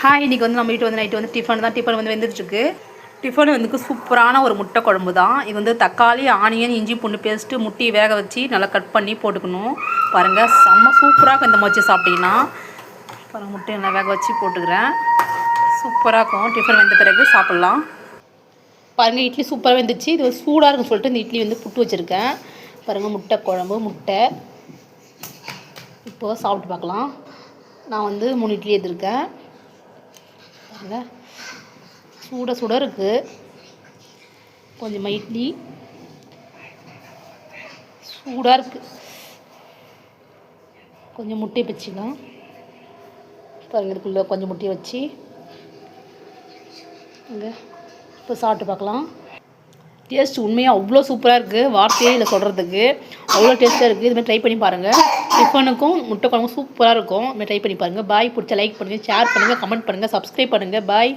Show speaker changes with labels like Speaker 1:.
Speaker 1: Hi, இன்றைக்கி வந்து நம்ம வீட்டு வந்து நைட்டு வந்து டிஃபன் வந்து வெந்துட்டுருக்கு. டிஃபன் வந்து சூப்பரான ஒரு முட்டை குழம்பு தான். இது வந்து தக்காளி, ஆனியன், இஞ்சி பூண்டு பேஸ்ட்டு, முட்டையை வேக வச்சு நல்லா கட் பண்ணி போட்டுக்கணும். பாருங்கள், செம்ம சூப்பராக இருக்கும். இந்த மாதிரி சாப்பிட்டிங்கன்னா பாருங்கள், முட்டையை நல்லா வேக வச்சு போட்டுக்கிறேன். சூப்பராக இருக்கும். டிஃபன் வெந்த பிறகு சாப்பிட்லாம். பாருங்கள், இட்லி சூப்பராக வெந்துச்சு. இது சூடாக இருக்குன்னு சொல்லிட்டு இந்த இட்லி வந்து புட்டு வச்சுருக்கேன். பாருங்கள், முட்டை குழம்பு, முட்டை. இப்போது சாப்பிட்டு பார்க்கலாம். நான் வந்து 3 இட்லி எடுத்துருக்கேன். சுட இருக்குது. கொஞ்சமாக இட்லி சூடாக இருக்குது. கொஞ்சம் முட்டையை வச்சுக்கலாம். பாருங்கள், இதுக்குள்ளே கொஞ்சம் முட்டையை வச்சு இங்கே இப்போ சாப்பிட்டு பார்க்கலாம். டேஸ்ட் உண்மையாக அவ்வளோ சூப்பராக இருக்குது. வார்த்தையே இல்லை சொல்கிறதுக்கு. அவ்வளோ டேஸ்ட்டாக இருக்குது. இதுமாதிரி ட்ரை பண்ணி பாருங்கள். டிஃபனுக்கும் முட்டை குழம்பும் சூப்பராக இருக்கும். இதுமாதிரி ட்ரை பண்ணி பாருங்கள். பாய். பிடிச்ச லைக் பண்ணுங்கள், ஷேர் பண்ணுங்கள், கமெண்ட் பண்ணுங்கள், சப்ஸ்கிரைப் பண்ணுங்கள். பாய்.